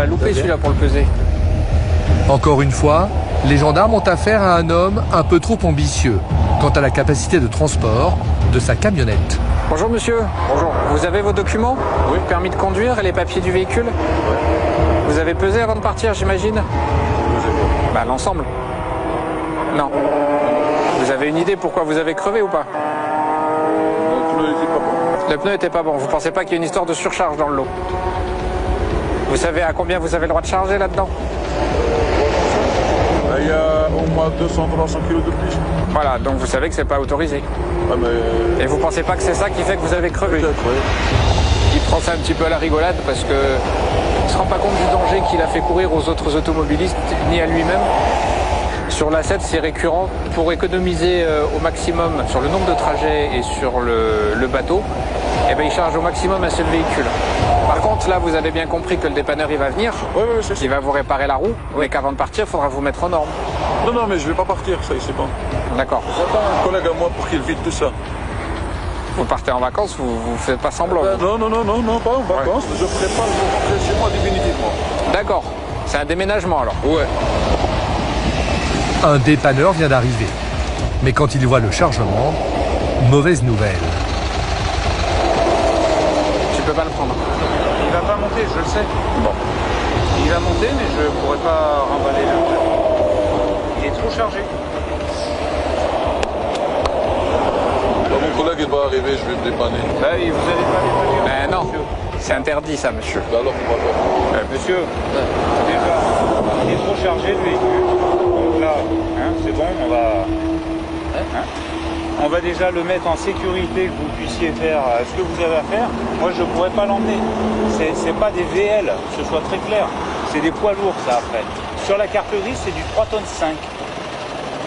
loupé celui-là pour le peser. Encore une fois, les gendarmes ont affaire à un homme un peu trop ambitieux quant à la capacité de transport de sa camionnette. Bonjour monsieur. Bonjour. Vous avez vos documents? Oui. Permis de conduire et les papiers du véhicule? Oui. Vous avez pesé avant de partir, j'imagine? Bah l'ensemble. Non. Vous avez une idée pourquoi vous avez crevé ou pas? Le pneu n'était pas bon. Le pneu n'était pas bon. Vous pensez pas qu'il y a une histoire de surcharge dans le lot? Vous savez à combien vous avez le droit de charger là-dedans? Il y a au moins 200-300 kilos de plus. Voilà, donc vous savez que c'est pas autorisé. Ah, mais... Et vous pensez pas que c'est ça qui fait que vous avez crevé? Peut-être, oui. Il prend ça un petit peu à la rigolade parce que il se rend pas compte du danger qu'il a fait courir aux autres automobilistes ni à lui-même. Sur l'A7, c'est récurrent. Pour économiser au maximum sur le nombre de trajets et sur le bateau, eh ben, il charge au maximum un seul véhicule. Par contre, là, vous avez bien compris que le dépanneur, il va venir. Oui, c'est ça. Il va vous réparer la roue, mais qu'avant de partir, il faudra vous mettre aux normes. Non, mais je vais pas partir, ça, c'est bon. D'accord. J'attends un collègue à moi pour qu'il vide tout ça. Vous partez en vacances, vous faites pas semblant. Non, pas en vacances. Je ferai pas rentrer chez moi définitivement. D'accord. C'est un déménagement alors. Ouais. Un dépanneur vient d'arriver. Mais quand il voit le chargement, mauvaise nouvelle. Tu peux pas le prendre. Il va pas monter, je le sais. Bon. Il va monter, mais je pourrais pas remballer là. Il est trop chargé. Mon collègue il va arriver, je vais le dépanner. Bah oui, vous allez pas dépanner. Ben non, monsieur. c'est interdit ça, monsieur. Alors on va voir. Monsieur, déjà, il est trop chargé le véhicule. Donc là, c'est bon, on va... On va déjà le mettre en sécurité, que vous puissiez faire ce que vous avez à faire. Moi, je ne pourrais pas l'emmener. C'est pas des VL, que ce soit très clair. C'est des poids lourds, ça, après. Sur la carte grise, c'est du 3,5 tonnes.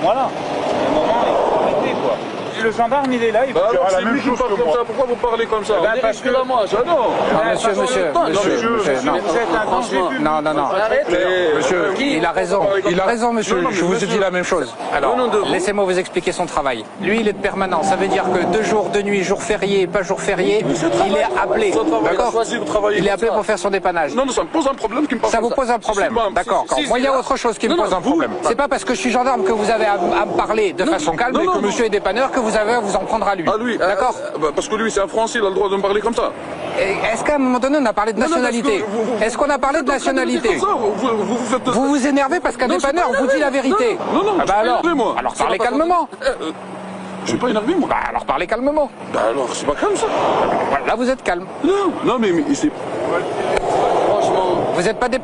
Voilà. À un moment, il faut arrêter, quoi. Le gendarme, il est là, il vous dira la c'est même lui qui chose parle que comme moi. ça. Pourquoi vous parlez comme ça? Ben, parce que là, moi, ça non. Monsieur, parce que- monsieur, Non, non. vous êtes un danger public. Non. Monsieur, il a raison, monsieur, je vous ai dit la même chose. Alors, laissez-moi vous expliquer son travail. Lui, il est de permanence. Ça veut dire que 2 jours, 2 nuits, jour férié, pas jour férié, il est appelé. D'accord? Il est appelé pour faire son dépannage. Non, ça me pose un problème qui me parle Ça comme vous pose un problème, d'accord. Moi, il y a autre chose qui me pose un problème. C'est pas parce que je suis gendarme que vous avez à me parler de façon calme et que monsieur est dépanneur que vous avez à vous en prendre à lui. Ah, lui, D'accord? parce que lui, c'est un Français, il a le droit de me parler comme ça. Est-ce qu'à un moment donné, on a parlé de nationalité? parce que vous- Est-ce qu'on a parlé de nationalité? Comme ça, vous faites... Vous vous énervez parce qu'un Non, c'est dépanneur pas vous dit la énervé. vérité. Non, Ah bah je suis pas alors, énervé, moi. alors Ça parlez va pas- calmement. Je suis pas énervé, moi. Bah alors parlez calmement. Bah alors, c'est pas calme, ça. Là vous êtes calme. Non, mais c'est... Vous n'êtes pas dépanneur.